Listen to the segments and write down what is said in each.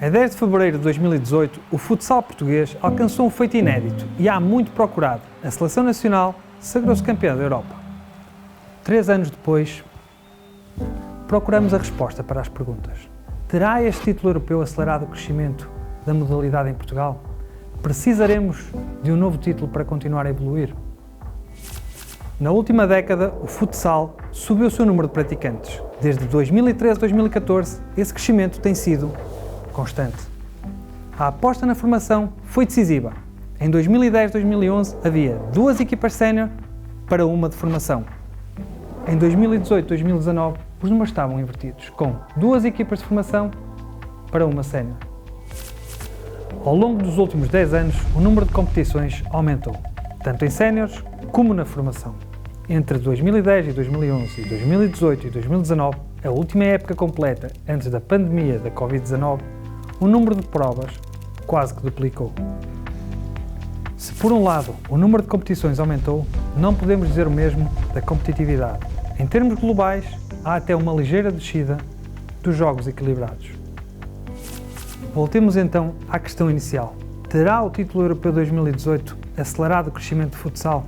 A 10 de fevereiro de 2018, o futsal português alcançou um feito inédito e há muito procurado. A Seleção Nacional sagrou-se campeã da Europa. 3 anos depois, procuramos a resposta para as perguntas. Terá este título europeu acelerado o crescimento da modalidade em Portugal? Precisaremos de um novo título para continuar a evoluir? Na última década, o futsal subiu o seu número de praticantes. Desde 2013 a 2014, esse crescimento tem sido constante. A aposta na formação foi decisiva. Em 2010-2011 havia 2 equipas sénior para uma de formação. Em 2018-2019 os números estavam invertidos, com 2 equipas de formação para uma sénior. Ao longo dos últimos 10 anos, o número de competições aumentou, tanto em séniores como na formação. Entre 2010 e 2011 e 2018 e 2019, a última época completa antes da pandemia da Covid-19, o número de provas quase que duplicou. Se por um lado o número de competições aumentou, não podemos dizer o mesmo da competitividade. Em termos globais, há até uma ligeira descida dos jogos equilibrados. Voltemos então à questão inicial. Terá o título europeu 2018 acelerado o crescimento do futsal?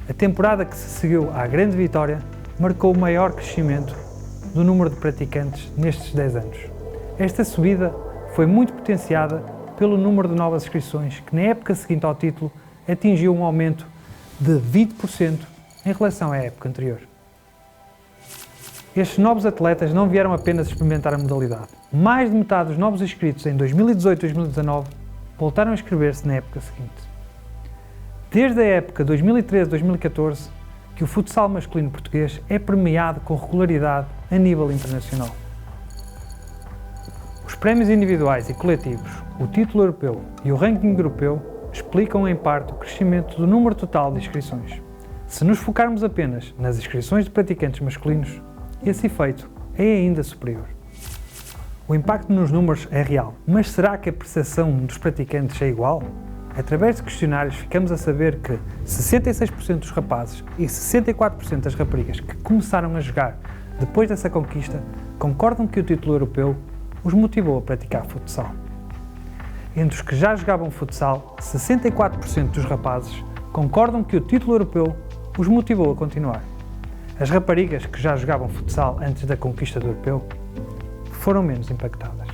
A temporada que se seguiu à grande vitória marcou o maior crescimento do número de praticantes nestes 10 anos. Esta subida foi muito potenciada pelo número de novas inscrições, que na época seguinte ao título atingiu um aumento de 20% em relação à época anterior. Estes novos atletas não vieram apenas experimentar a modalidade. Mais de metade dos novos inscritos em 2018 e 2019 voltaram a inscrever-se na época seguinte. Desde a época 2013-2014 que o futsal masculino português é premiado com regularidade a nível internacional. Os prémios individuais e coletivos, o título europeu e o ranking europeu explicam em parte o crescimento do número total de inscrições. Se nos focarmos apenas nas inscrições de praticantes masculinos, esse efeito é ainda superior. O impacto nos números é real, mas será que a percepção dos praticantes é igual? Através de questionários ficamos a saber que 66% dos rapazes e 64% das raparigas que começaram a jogar depois dessa conquista concordam que o título europeu os motivou a praticar futsal. Entre os que já jogavam futsal, 64% dos rapazes concordam que o título europeu os motivou a continuar. As raparigas que já jogavam futsal antes da conquista do europeu foram menos impactadas.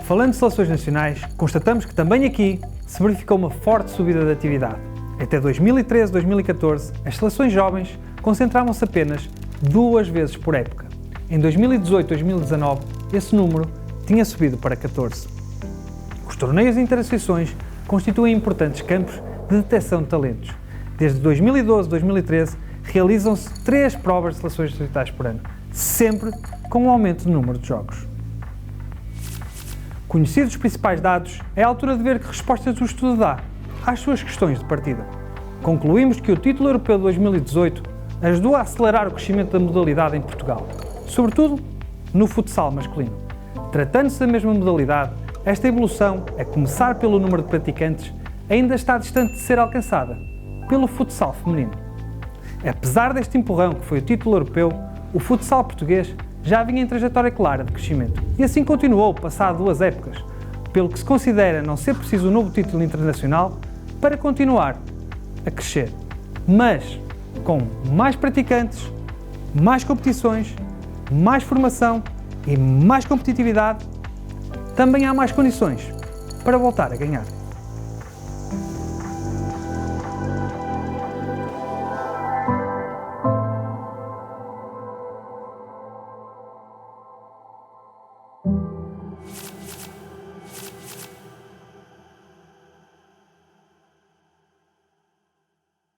Falando de seleções nacionais, constatamos que também aqui se verificou uma forte subida de atividade. Até 2013-2014, as seleções jovens concentravam-se apenas 2 vezes por época. Em 2018-2019, esse número tinha subido para 14. Os torneios interassociações constituem importantes campos de detecção de talentos. Desde 2012-2013, realizam-se 3 provas de seleções distritais por ano, sempre com um aumento do número de jogos. Conhecidos os principais dados, é a altura de ver que respostas o estudo dá às suas questões de partida. Concluímos que o título europeu de 2018 ajudou a acelerar o crescimento da modalidade em Portugal, sobretudo no futsal masculino. Tratando-se da mesma modalidade, esta evolução, a começar pelo número de praticantes, ainda está distante de ser alcançada pelo futsal feminino. Apesar deste empurrão que foi o título europeu, o futsal português já vinha em trajetória clara de crescimento e assim continuou passado 2 épocas, pelo que se considera não ser preciso um novo título internacional para continuar a crescer. Mas com mais praticantes, mais competições, mais formação e mais competitividade, também há mais condições para voltar a ganhar.